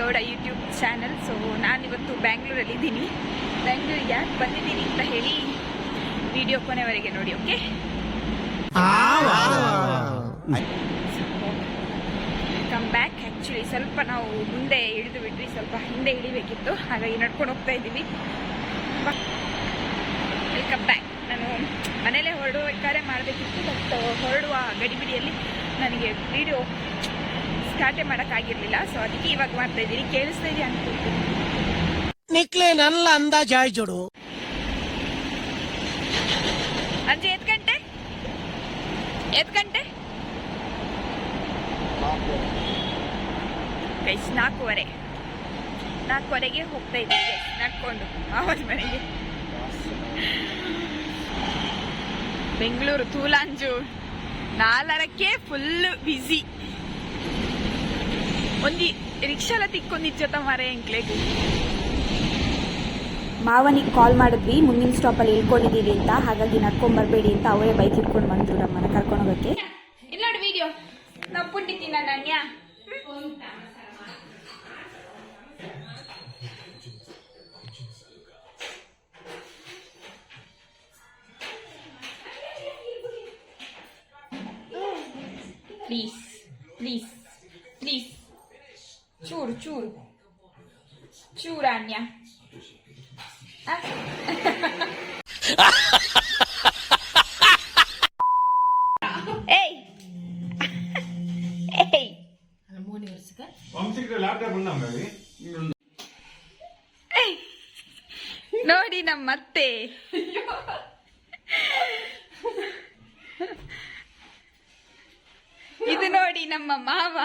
Gowda YouTube channel. So ನಾನಿವತ್ತು ಬ್ಯಾಂಗ್ಳೂರಲ್ಲಿದ್ದೀನಿ. ಬ್ಯಾಂಗ್ಳೂರಿಗೆ ಯಾಕೆ ಬಂದಿದ್ದೀನಿ ಅಂತ ಹೇಳಿ ವಿಡಿಯೋ ಕೊನೆವರೆಗೆ ನೋಡಿ. Okay, come back. ಆ್ಯಕ್ಚುಲಿ ಸ್ವಲ್ಪ ನಾವು ಮುಂದೆ ಇಳಿದು ಬಿಟ್ವಿ, ಸ್ವಲ್ಪ ಹಿಂದೆ ಇಳಿಬೇಕಿತ್ತು, ಹಾಗಾಗಿ ನಡ್ಕೊಂಡು ಹೋಗ್ತಾ ಇದ್ದೀವಿ. Welcome back. ನಾನು ಮನೇಲೆ ಹೊರಡುವ ಮಾಡಬೇಕಿತ್ತು, ಬಟ್ ಹೊರಡುವ ಗಡಿಬಿಡಿಯಲ್ಲಿ ನನಗೆ ವಿಡಿಯೋ ಸ್ಟಾರ್ಟೇ ಮಾಡೋಕ್ಕಾಗಿರಲಿಲ್ಲ. ಸೊ ಅದಕ್ಕೆ ಇವಾಗ ಮಾಡ್ತಾ ಇದ್ದೀನಿ. ಕೇಳಿಸ್ತಾ ಇದೆಯಾ ಅನ್ಕೊಳ್ತೀನಿ. ನಿಕ್ಲೆ ನಲ್ಲ ಅಂದಾಜಾಯ್ ಜೋಡು ಅಂಜೆ ಎತ್ ಗಂಟೆ ಗೈಸ್ 4:15ಗೆ ಹೋಗ್ತಾ ಇದ್ದೀವಿ ನಡ್ಕೊಂಡು ಆವಾಜ್ ಮನೆಗೆ. ಬೆಂಗಳೂರು ತೂಲಾಂಜು 4ಕ್ಕೆ ಫುಲ್ ಬಿಸಿ. ಒಂದು ರಿಕ್ಷಾಲ ತಿಕ್ಕೊಂಡಿದ್ದ ಮಾರೇ ಎಂಕ್ಲೆಗೂ. ಮಾವನಿಗೆ ಕಾಲ್ ಮಾಡಿದ್ವಿ, ಮುಂದಿನ ಸ್ಟಾಪಲ್ಲಿ ಇಳ್ಕೊಂಡಿದ್ದೀವಿ ಅಂತ, ಹಾಗಾಗಿ ನಡ್ಕೊಂಬರ್ಬೇಡಿ ಅಂತ ಅವರೇ ಬೈಕ್ ಇಟ್ಕೊಂಡು ಬಂದ್ರು ನಮ್ಮನ್ನ ಕರ್ಕೊಂಡು ಹೋಗಕ್ಕೆ. ಇಲ್ಲ ನೋಡಿ ವಿಡಿಯೋ ನಾವು ಪುಂಡಿತೀನಿ ನಾನ್ಯ. ಪ್ಲೀಸ್ ಪ್ಲೀಸ್ ಪ್ಲೀಸ್ ಚೂರು ಚೂರು ಚೂರಾಣ್ಯ. ಏಯ್ ಏಯ್ ನೋಡಿ ನಮ್ಮತ್ತೆ. ಇದು ನೋಡಿ ನಮ್ಮ ಮಾವ.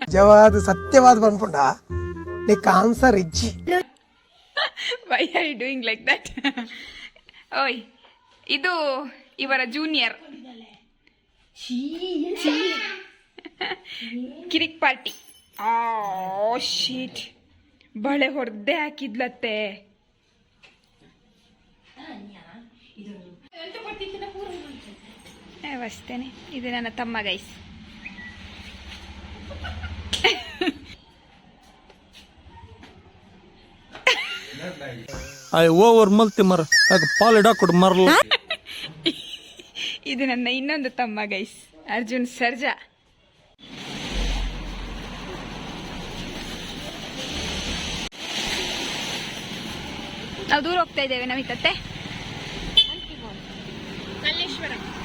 ನಿಜವಾದ ಸತ್ಯವಾದ ಬಂದ್ಕೊಂಡ ನಿಕ್ ಆನ್ಸರ್ ಇಜ್ಜಿ. Why are you doing like that? ಓಯ್, ಇದು ಇವರ ಜೂನಿಯರ್ ಕಿರಿಕ್ ಪಾರ್ಟಿ. ಶೀಟ್ ಬಳೆ ಹೊಡೆದೇ ಹಾಕಿದ್ಲತ್ತೆ. ಅಷ್ಟೇನೆ. ಇದು ನನ್ನ ತಮ್ಮ ಗೈಸ್. ಓವರ್ ಮಲ್ತಿ ಮರ ಪಾಲ್ ಇಡಾಕೊಡು ಮರಲ್ಲ. ಇದು ನನ್ನ ಇನ್ನೊಂದು ತಮ್ಮ ಗೈಸ್, ಅರ್ಜುನ್ ಸರ್ಜಾ. ನಾವು ದೂರ ಹೋಗ್ತಾ ಇದ್ದೇವೆ ನಮಿತತ್ತೆ.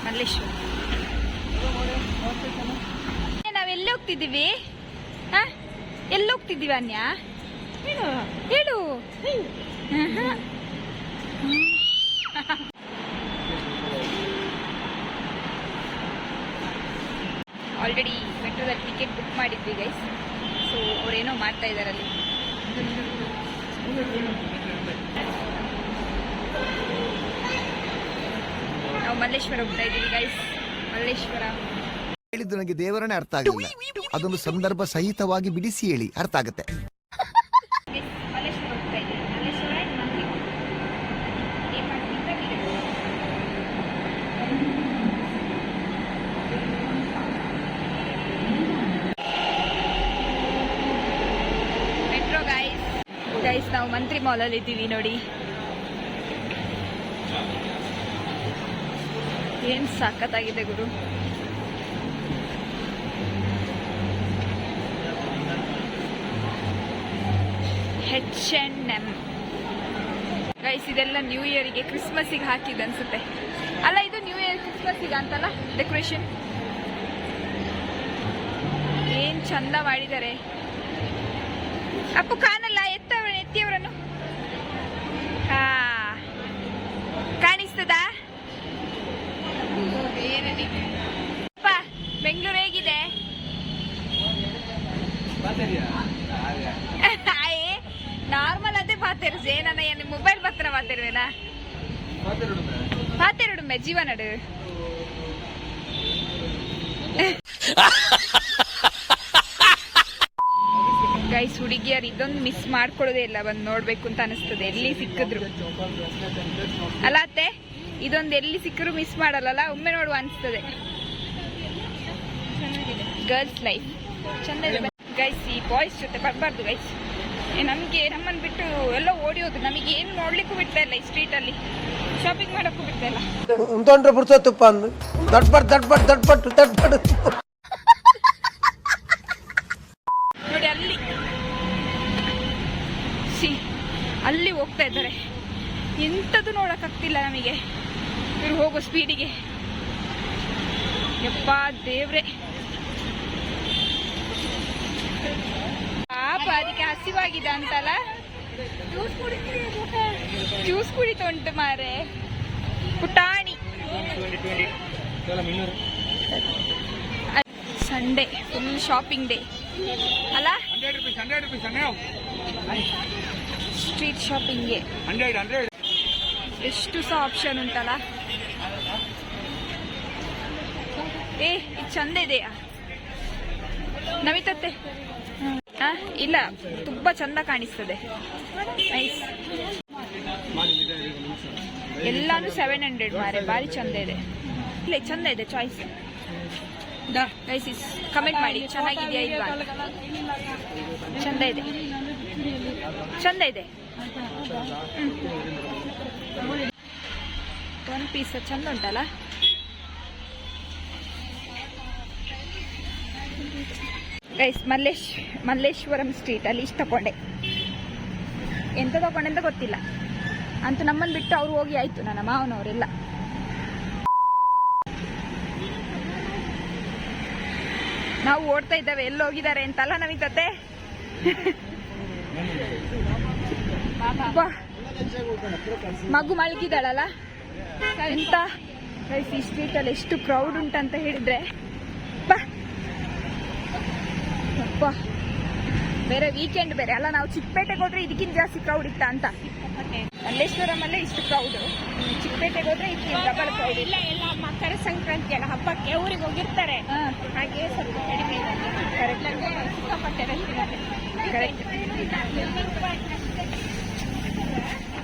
ಮಲ್ಲೇಶ್ವರ. ನಾವೆಲ್ಲಿ ಹೋಗ್ತಿದ್ದೀವಿ? ಎಲ್ಲಿ ಹೋಗ್ತಿದ್ದೀವಿ ಅನ್ಯ? ಹೇಳು. ಆಲ್ರೆಡಿ ಮೆಟ್ರೋದಲ್ಲಿ ಟಿಕೆಟ್ ಬುಕ್ ಮಾಡಿದ್ವಿ ಗೈಸ್. ಸೊ ಅವರೇನೋ ಮಾಡ್ತಾ ಇದ್ದಾರೆ ಅಲ್ಲಿ. ನಾವು ಮಲ್ಲೇಶ್ವರ ಹೋಗ್ತಾ ಇದ್ದೀವಿ ಗೈಸ್. ಮಲ್ಲೇಶ್ವರ ಹೇಳಿದ್ದು ನನಗೆ ದೇವರನ್ನೇ ಅರ್ಥ ಆಗಲಿಲ್ಲ. ಅದೊಂದು ಸಂದರ್ಭ ಸಹಿತವಾಗಿ ಬಿಡಿಸಿ ಹೇಳಿ, ಅರ್ಥ ಆಗುತ್ತೆ. ಮಲ್ಲೇಶ್ವರ ಹೋಗ್ತಾ ಇದ್ದೀವಿ. Malleshwara metro guys. ನಾವು ಮಂತ್ರಿ ಮಾಲಲ್ಲಿ ಇದ್ದೀವಿ ನೋಡಿ. ಏನ್ ಸಖತ್ತಾಗಿದೆ ಗುರು. H&M ಗೈಸ್, ಇದೆಲ್ಲ ನ್ಯೂ ಇಯರ್ಗೆ ಕ್ರಿಸ್ಮಸ್ಸಿಗೆ ಹಾಕಿದ್ದು ಅನ್ಸುತ್ತೆ. ಅಲ್ಲ, ಇದು ನ್ಯೂ ಇಯರ್ ಕ್ರಿಸ್ಮಸ್ಸಿಗೆ ಅಂತಲ್ಲ ಡೆಕೋರೇಷನ್. ಏನ್ ಚಂದ ಮಾಡಿದ್ದಾರೆ. ಅಪ್ಪು ಕಾಣಲ್ಲ, ಎತ್ತಿಯವರನ್ನು ಕಾಣಿಸ್ತದಾ? ಅಪ್ಪ, ಬೆಂಗಳೂರು ಹೇಗಿದೆ? ನಾರ್ಮಲ್ ಅದೇ ಪಾತಿರ್ಸೆ ನನ್ನ ಮೊಬೈಲ್ ಪತ್ರ ಪಾತಿರುವೆನಾ ಪಾತಿರುಡುಮೆ ಜೀವನಡು. ಗೈಸ್, ಹುಡುಗಿಯರು ಇದೊಂದು ಮಿಸ್ ಮಾಡ್ಕೊಳ್ಳೋದೇ ಇಲ್ಲ, ಬಂದು ನೋಡ್ಬೇಕು ಅಂತ ಅನಿಸ್ತದೆ ಎಲ್ಲಿ ಸಿಕ್ಕಿದ್ರು. ಅಲ್ಲ ಅತ್ತೆ, ಇದೊಂದು ಎಲ್ಲಿ ಸಿಕ್ಕರು ಮಿಸ್ ಮಾಡಲ್ಲ, ಒಮ್ಮೆ ನೋಡುವ ಅನಿಸ್ತದೆ. ಗರ್ಲ್ಸ್ ಲೈಫ್ ಚಂದ ಇದೆ ಗೈಸ್. ಈ ಬಾಯ್ಸ್ ಜೊತೆ ಬರಬಾರ್ದು ಗೈಸ್. ನಮಗೆ ನಮ್ಮನ್ನು ಬಿಟ್ಟು ಎಲ್ಲ ಓಡಿಯೋದು, ನಮಗೆ ಏನು ನೋಡ್ಲಿಕ್ಕೂ ಬಿಡ್ತಾ ಇಲ್ಲ ಈ ಸ್ಟ್ರೀಟಲ್ಲಿ, ಶಾಪಿಂಗ್ ಮಾಡೋಕ್ಕೂ ಬಿಡ್ತಾ ಇಲ್ಲ. ತೊಂದ್ರೆ ಬಿಡ್ಸೋತಪ್ಪ ಅಂದು ದಟ್ಪಟ್ಟು ನೋಡಿ ಅಲ್ಲಿ ಹೋಗ್ತಾ ಇದ್ದಾರೆ. ಎಂಥದ್ದು ನೋಡೋಕ್ಕಾಗ್ತಿಲ್ಲ ನಮಗೆ ಇವ್ರು ಹೋಗೋ ಸ್ಪೀಡಿಗೆ. ಯಪ್ಪ ದೇವ್ರೆ, ಪಾಪ ಅದಕ್ಕೆ ಹಸಿವಾಗಿದೆ ಅಂತಲ್ಲ, ಜ್ಯೂಸ್ ಕುಡಿತು ಉಂಟು ಮಾರೆ ಪುಟಾಣಿ. ಸಂಡೇ ಫುಲ್ ಶಾಪಿಂಗ್ ಡೇ ಅಲ್ಲ, ಸ್ಟ್ರೀಟ್ ಶಾಪಿಂಗ್ಗೆ ಎಷ್ಟು ಸಹ ಆಪ್ಷನ್ ಉಂಟಲ್ಲ. ಇದು ಚಂದ ಇದೆಯಾ ನಮಿತತ್ತೆ? ಇಲ್ಲ, ತುಂಬಾ ಚಂದ ಕಾಣಿಸ್ತದೆ. ನೈಸ್. ಎಲ್ಲಾನು 700 ಮಾರೆ, ಬಾರಿ ಚಂದ ಇದೆ. ಇಲ್ಲ ಚಂದ ಇದೆ ಚಾಯ್ಸ್. ಗೈಸ್ ಕಮೆಂಟ್ ಮಾಡಿ ಚೆನ್ನಾಗಿದೆಯಾ ಇಲ್ವಾ. ಚಂದ ಇದೆ, ಚಂದ ಇದೆ. ಒನ್ ಪೀಸ್ ಚಂದ ಉಂಟಲ್ಲ. ಗೈಸ್ ಮಲ್ಲೇಶ್ವರಂ ಸ್ಟ್ರೀಟ್ ಅಲ್ಲಿ ಇಷ್ಟು ತಗೊಂಡೆ. ಎಂತ ತಗೊಂಡೆ ಅಂತ ಗೊತ್ತಿಲ್ಲ, ಅಂತೂ ನಮ್ಮನ್ನು ಬಿಟ್ಟು ಅವ್ರು ಹೋಗಿ ಆಯ್ತು, ನನ್ನ ಮಾವನವರೆಲ್ಲ. ನಾವು ಓಡ್ತಾ ಇದ್ದೇವೆ, ಎಲ್ಲಿ ಹೋಗಿದ್ದಾರೆ ಅಂತಲ್ಲ ನಮಿತತೆ. ಮಗು ಮಲಗಿದಾಳಲ್ಲ ಎಂತ. ಈ ಸ್ಟ್ರೀಟ್ ಅಲ್ಲಿ ಎಷ್ಟು ಕ್ರೌಡ್ ಉಂಟಂತ ಹೇಳಿದ್ರೆ ಬೇರೆ ವೀಕೆಂಡ್ ಬೇರೆ ಅಲ್ಲ. ನಾವು ಚಿಕ್ಕಪೇಟೆಗೆ ಹೋದ್ರೆ ಇದಕ್ಕಿಂತ ಜಾಸ್ತಿ ಕ್ರೌಡ್ ಇತ್ತ ಅಂತ. ಮಲ್ಲೇಶ್ವರಮಲ್ಲೇ ಇಷ್ಟು ಕ್ರೌಡ್, ಚಿಕ್ಕಪೇಟೆಗೆ ಹೋದ್ರೆ ಇದಕ್ಕಿಂತ ಡಬಲ್ ಕ್ರೌಡ್. ಇಲ್ಲ ಎಲ್ಲ ಮಕರ ಸಂಕ್ರಾಂತಿ ಅಲ್ಲ, ಹಬ್ಬಕ್ಕೆ ಊರಿಗೆ ಹೋಗಿರ್ತಾರೆ, ಹಾಗೆ ಸ್ವಲ್ಪ ಕಡಿಮೆ ಇದೆ. ಸಿಕ್ಕಾಪಟ್ಟೆ ಕರೆಕ್ಟ್.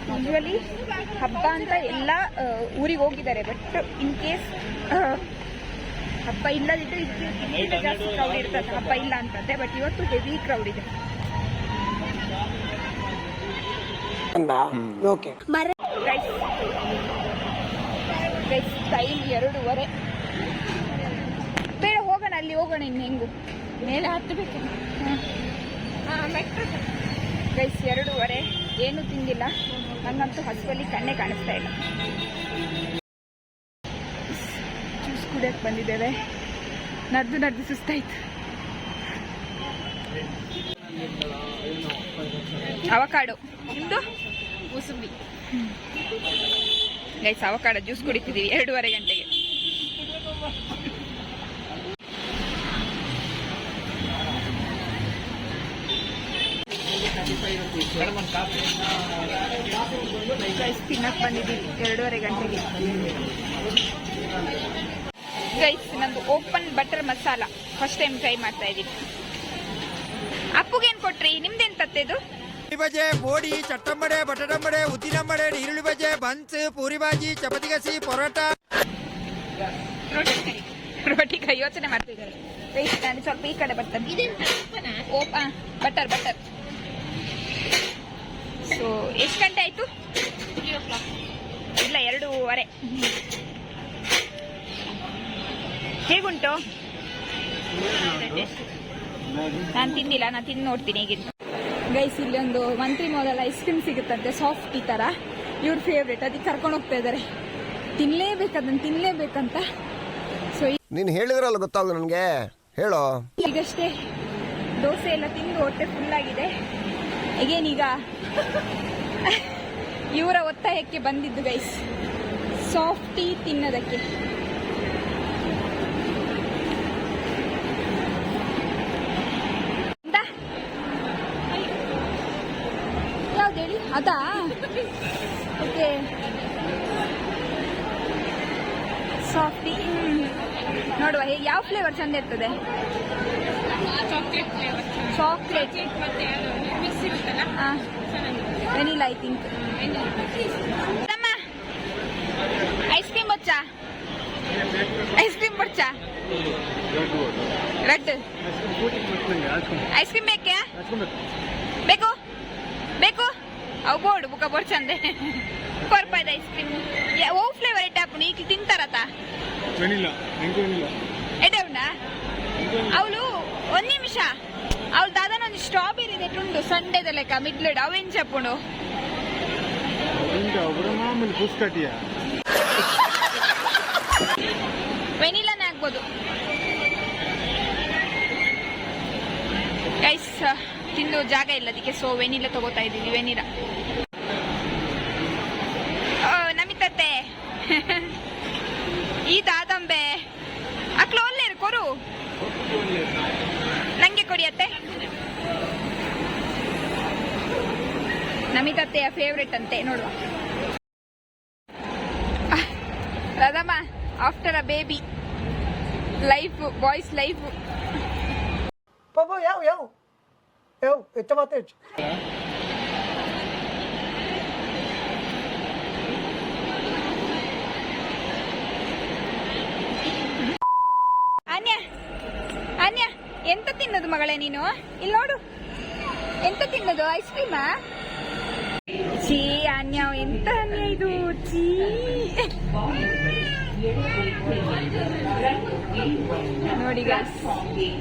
ಯೂಶುವಲಿ ಹಬ್ಬ ಅಂತ ಎಲ್ಲ ಊರಿಗೆ ಹೋಗಿದ್ದಾರೆ, ಬಟ್ ಇನ್ ಕೇಸ್ ಹಬ್ಬ ಇಲ್ಲದಿದ್ದು ಇದಕ್ಕಿಂತ ಜಾಸ್ತಿ ಕ್ರೌಡ್ ಇರ್ತದೆ. ಹಬ್ಬ ಇಲ್ಲ ಅಂತಂದ್ರೆ, ಬಟ್ ಇವತ್ತು ಹೆವಿ ಕ್ರೌಡ್ ಇದೆ. ಟೈಮ್ 2:30. ಬೇಡ ಹೋಗೋಣ, ಅಲ್ಲಿ ಹೋಗೋಣ. ಇನ್ನು ಹೆಂಗು ಮೇಲೆ ಹತ್ತಬೇಕು. ಗೈಸ್ 2:30, ಏನು ತಿಂದಿಲ್ಲ. ನನ್ನಂತೂ ಹಸುವಲ್ಲಿ ಕಣ್ಣೇ ಕಾಣಿಸ್ತಾ ಇಲ್ಲ. ಜ್ಯೂಸ್ ಕುಡಿಯಕ್ಕೆ ಬಂದಿದ್ದೇವೆ. ನಡೆದು ಸುಸ್ತಾಯ್ತು. ಅವಕಾಡೋ ನಿಮ್ದು ಮೂಸಂಬಿ. ಗೈಸ್ ಅವಕಾಡೋ ಜ್ಯೂಸ್ ಕುಡಿತಿದ್ದೀವಿ 2:30 ಗಂಟೆಗೆ. ಗೈಸ್ ತಿನ್ನಕ್ ಬಂದಿದ್ದೀವಿ 2:30 ಗಂಟೆಗೆ. ಗೈಸ್ ನಂದು open butter masala first time try ಮಾಡ್ತಾ ಇದ್ದೀವಿ. ಅಪ್ಪುಗೇನ್ ಕೊಟ್ರಿ? ನಿಮ್ದೇನ್ ತತ್ತೆದು? ಬಜೆ, ಬೋಡಿ, ಚಟ್ಟಂಬಡೆ, ಬಟಾಟಂಬಡೆ, ಉದ್ದಿನಂಬಡೆ, ಈರುಳ್ಳಿ ಬಜೆ, ಬನ್ಸ್, ಪೂರಿ ಬಾಜಿ, ಚಪಾತಿ ಗಸಿ, ಪರೋಟ, ರೋಟಿ ಕೈ ಯೋಚನೆ ಮಾಡ್ತಿದ್ದಾರೆ. ನಾನು ಸ್ವಲ್ಪ ಈ ಕಡೆ ಬರ್ತೇನೆ. ಬಟರ್. ಸೊ ಎಷ್ಟು ಗಂಟೆ ಆಯ್ತು? ಇಲ್ಲ 2:30. ಹೇಗುಂಟು? ನಾನು ತಿಂದಿಲ್ಲ, ನಾನು ತಿಂದು ನೋಡ್ತೀನಿ ಹೇಗಿತ್ತು. ಗೈಸ್ ಇಲ್ಲಿ ಒಂದು ಮಂತ್ರಿ ಮೊದಲ ಐಸ್ ಕ್ರೀಮ್ ಸಿಗುತ್ತಂತೆ, ಸಾಫ್ಟ್ ಈ ಥರ. ಇವ್ರ ಫೇವ್ರೇಟ್, ಅದಕ್ಕೆ ಕರ್ಕೊಂಡು ಹೋಗ್ತಾ ಇದ್ದಾರೆ. ತಿನ್ಲೇಬೇಕಂತ. ಸೊ ನೀನು ಹೇಳಿದ್ರಲ್ಲ ಗೊತ್ತಾಗ ನನಗೆ, ಹೇಳೋ. ಈಗಷ್ಟೇ ದೋಸೆ ಎಲ್ಲ ತಿಂದು ಹೊಟ್ಟೆ ಫುಲ್ ಆಗಿದೆ. ಈಗ ಇವರ ಒತ್ತಾಯಕ್ಕೆ ಬಂದಿದ್ದು ಗೈಸ್ ಸಾಫ್ಟಿ ತಿನ್ನೋದಕ್ಕೆ. ಯಾವ್ದು ಹೇಳಿ? ಅದಾ? ಓಕೆ, ಸಾಫ್ಟಿ ನೋಡುವ ಯಾವ ಫ್ಲೇವರ್ ಚಂದ ಇರ್ತದೆ. Chocolate vanilla I think. Ice cream ಬಚ್ಚಾ? ಲಡ್ಡು ಐಸ್ ಕ್ರೀಮ್ ಬೇಕೆ ಬೇಕು ಬೇಕು ಅವು ಬೋರ್ಡು ಬುಕ್ಕ ಬೋರ್ಡ್ ಚಂದೆ ಕೊರ್ಪಾಯ್ದ ಐಸ್ ಕ್ರೀಮ್ ಓ ಫ್ಲೇವರ್ ಇಟ್ಟಾಪುಣು ಈಗ ತಿಂತಾರತ ಎಡೆ ಉಂಡಾ ಅವಳು ಒಂದ್ ನಿಮಿಷ ಅವಳು ದಾದನೊಂದು ಸ್ಟ್ರಾಬೆರಿ ಉಂಟು ಸಂಡೇದ ಲೆಕ್ಕ ಮಿಡ್ಲಡ್ ಅವೇನ್ ಚಪ್ಪುಣು ವೆನಿಲಾನೇ ಆಗ್ಬೋದು ಗೈಸ್ ತಿಂದು ಜಾಗ ಇಲ್ಲ ಅದಕ್ಕೆ ಸೊ ವೆನಿಲಾ ತಗೋತಾ ಇದ್ದೀವಿ ವೆನಿಲಾ ನಮಿತತ್ತೆ ಈ ದಾದಂಬೆ ಅಕ್ಲು ಒಳ್ಳೆರು ಕೊರು ನಂಗೆ ಕೊಡಿಯತ್ತೆ ನಮಿತತ್ತೆಯ ಫೇವ್ರೆಟ್ ಅಂತೆ ನೋಡುವ Radhamma after a baby life boys life Papo, eu. Ito matej. ಅನ್ಯ ಎಂತ ತಿನ್ನೋದು ಮಗಳೇ ನೀನು ಇಲ್ಲಿ ನೋಡು ಎಂತ ತಿನ್ನೋದು ಐಸ್ ಕ್ರೀಮಾ ಚೀ ಅನ್ಯ ಎಂತ ಅನ್ಯ ಇದು ಚೀ ನೋಡಿ ಗೈಸ್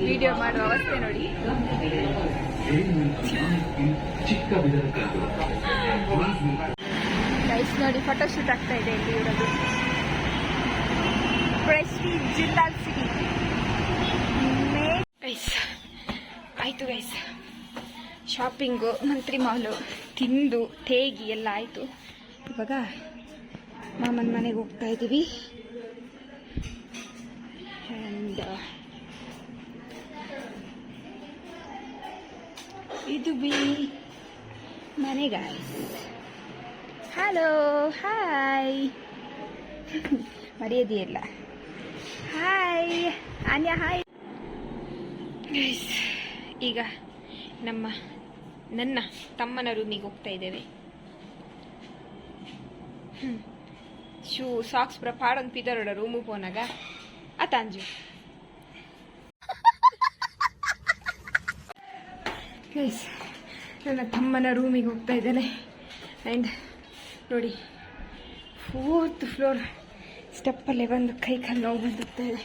ವಿಡಿಯೋ ಮಾಡುವ ಅವಸ್ಥೆ ನೋಡಿ ಗೈಸ್ ನೋಡಿ ಫೋಟೋಶೂಟ್ ಆಗ್ತಾ ಇದೆ ಇಲ್ಲಿ ಇರೋದು ಪ್ರೆಸ್ಟೀಜ್ ಜಿಲ್ಲಾ ಸಿಟಿ ಗೈಸ್ ಆಯ್ತು ಗೈಸ್ ಶಾಪಿಂಗು ಮಂತ್ರಿ ಮಾಲು ತಿಂದು ತೇಗಿ ಎಲ್ಲ ಆಯಿತು ಇವಾಗ ಮಾಮನ ಮನೆಗೆ ಹೋಗ್ತಾ ಇದ್ದೀವಿ ಆ್ಯಂಡ್ ಇದು ಬಿ ಮನೆ ಗಾಯ್ಸ್ ಹಲೋ ಹಾಯ್ ಮರೆಯೋದಿಲ್ಲ ಹಾಯ್ ಅನ್ಯ ಹಾಯ್ ಗೈಸ್ ಈಗ ನನ್ನ ತಮ್ಮನ ರೂಮಿಗೆ ಹೋಗ್ತಾ ಇದ್ದೇವೆ ಶೂ ಸಾಕ್ಸ್ ಪೂರ ಪಾಡೊಂದು ಪಿದರೋಡ ರೂಮು ಪೋನಾಗ ಅತಾಂಜು ಗೈಸ್ ನನ್ನ ತಮ್ಮನ ರೂಮಿಗೆ ಹೋಗ್ತಾ ಇದ್ದೇನೆ ಆ್ಯಂಡ್ ನೋಡಿ 4th ಫ್ಲೋರ್ ಸ್ಟೆಪ್ಪಲ್ಲೇ ಬಂದು ಕೈ ಕಾಲು ನೋವು ಬಂದುತ್ತಾ ಇದೆ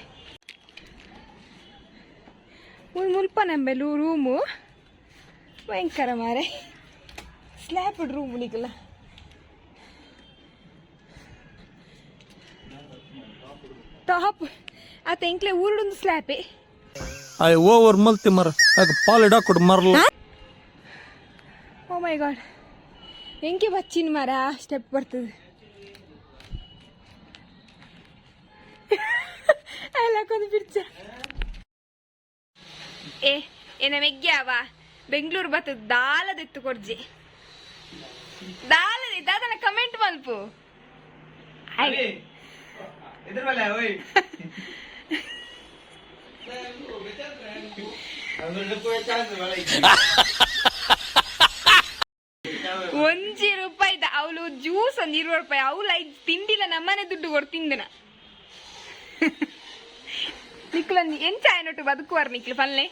ಮುಲ್ಪ ನಂಬೆಲು ರೂಮು ಭಯಂಕರ ಮಾರೆ ಸ್ಲ್ಯಾಪ್ ರೂಮ್ ನಿಗಲ ಟಾಪ್ ಆತ ಎಂಕ್ಲೆ ಊರುಡೊಂದು ಸ್ಲ್ಯಾಪೆ ಅಯ್ಯ ಓವರ್ ಮಲ್ತಿ ಮರ ಆಗ ಪಾಲಿಡ ಕೊಡು ಮರಲ್ಲ ಓ ಮೈ ಗಾಡ್ ಎಂಕೆ ಬಚ್ಚಿನ ಮರ ಸ್ಟೆಪ್ ಬರ್ತದೆ ಅಲ್ಲಕೊಂದು ಪಿರ್ಚ ಏನ ಮೆಗ್ಗ್ಯಾವ ಬೆಂಗಳೂರು ಬರ್ತದ ದಾಲದೆತ್ತು ಕೊಡ್ಜಿ ದಾಲದೆ ದಾದನ ಕಮೆಂಟ್ ಮಲ್ಪು ₹1 ಅವಳು ಜ್ಯೂಸ್ ಒಂದು ₹20 ಅವಳು 5 ತಿಂಡಿಲ್ಲ ನಮ್ಮನೆ ದುಡ್ಡು ಕೊಟ್ಟು ತಿಂದನ ನಿಕ್ಲೊಂದು ಎಂಚ ಆಯ್ನೊಟ್ಟು ಬದುಕುವಾರ ನಿಕ್ಲು ಪಲ್ಲೆ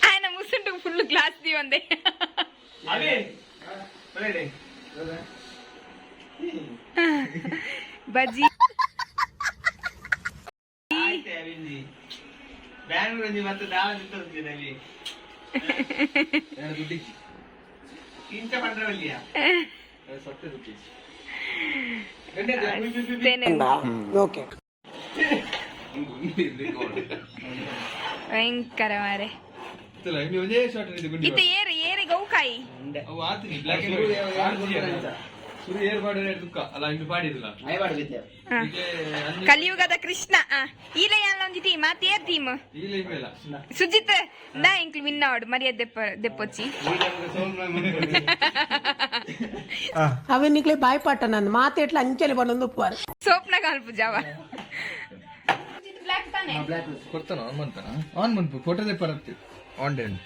ఆయన ముస్తుంటు ఫుల్ గ్లాస్ ది ఉంది బజ్జీ ಬ್ಯಾಂಗ್ಳೂರಲ್ಲಿ ಮತ್ತೆ ದಾಳ ನಿಂತಿದ್ದೀವಿ ಇಂಚ ಪಂಡ್ರವಲ್ಲಿಯ Okay. ಭಯಂಕರ ಮಾರೆ ಇತ್ತೆ ಏರಿ ಗೌಕಾಯಿ ಕಲಿಯುಗದ ಕೃಷ್ಣ ಈಲೆ ಒಂಜಿ ಟೀಮ್ ತೇರ್ ಟೀಮ್ ಸುಜಿತ್ ದಾ ಇಂಕ್ಲು ವಿನ್ ಆವಡು ಮರ್ಯಾದ ದೆಪ್ಪೊಚ್ಚಿ ಅವನಿಕ್ಲೆ ಬಾಯ್ಪಾಟ ನನ್ನ ಮಾತು ಎಟ್ಲ ಅಂಚನೆ ಬಂದೊಂದು ಉಪ್ಪುವಾರು ಸೋಪ್ನ ಕಾಲ್ಪು ಜಾವ ಬ್ಲಾಕ್ ತಾನೆ ಕೊಡ್ತಾನ ಆನ್ ಮನ್ಪು ಫೋಟೋದೇ ಬರುತ್ತೆ ಆನ್ ಡೇನ್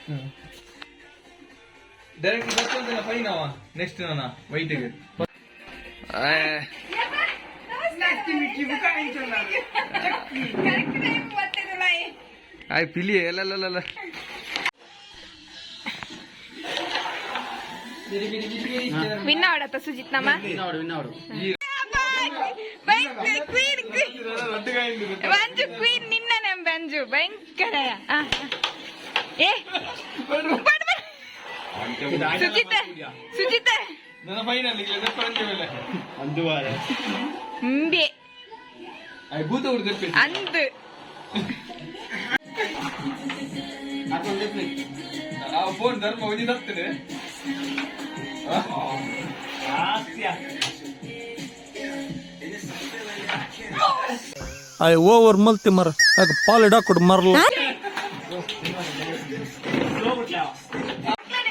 ಡೈರೆಕ್ಟ್ ಬರ್ತಂತ ಫೈನ್ ಅವ ನೆಕ್ಸ್ಟ್ ನಾನು ವೈಟಿಗೆ ಆಯ್ ಪಿಲಿ ಎಲ್ಲ ವಿನ್ ಆಡತ್ತ ಸುಜಿತ್ ನಮ್ಮ ಮಂಜು ಕ್ವೀನ್ ನಿನ್ನ ನಮ್ ಮಂಜು ಭಯಂಕರ ಏ ಸುಜಿತ್ ಸುಜಿತ್ ನನ್ನ ಫೈನಲ್ ಹಿಂಬೆ ಭೂತ ಹುಡುಗ ಅಂದು ಫೋನ್ ಧರ್ಮ ಒದಿದಾಗ್ತದೆ ಅಯ್ಯ ಓವರ್ ಮಲ್ತಿ ಮರ ಯಾಕೆ ಪಾಲಿಡ ಕೊಡು ಮರಲ್ಲ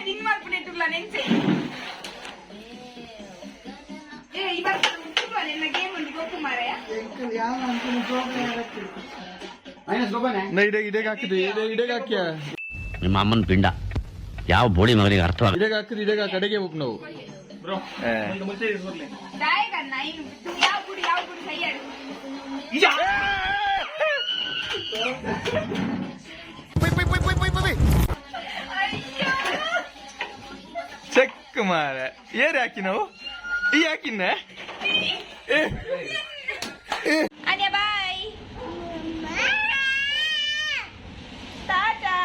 ವಿನ್ ಮಾಡ್ಬಿಟ್ಟಿಲ್ಲ ನೆನ್ಸೆ ಏ ಇವಾಗ ನಿನ್ನ ಗೇಮ್ ಒಂದು ಗೊತ್ತು ಮಾರಾಯ ಇಡೆಗೆ ಹಾಕಿದ್ವಿ ಇಡೆಗೆ ಹಾಕ್ಯ ನಿಮ್ಮ ಅಮ್ಮನ ಪಿಂಡ ಯಾವ ಬೋಳಿ ಮಗನಿಗೆ ಅರ್ಥವಾಗ ಇಡೆಗೆ ಹಾಕಿದ್ವಿ ಇಡೆಗೆ ಕಡೆಗೆ ಹೋಗ್ ನಾವು ದಾಯಗನ್ನ ಇನ್ನು ಯಾವ ಗುಡಿ ಸೈಯಾಡು ಚೆಕ್ ಮಾರ ಏರ್ ಹಾಕಿ ನಾವು ಈ ಹಾಕಿನ ಅನ್ಯ ಬಾಯ್ ಟಾಟಾ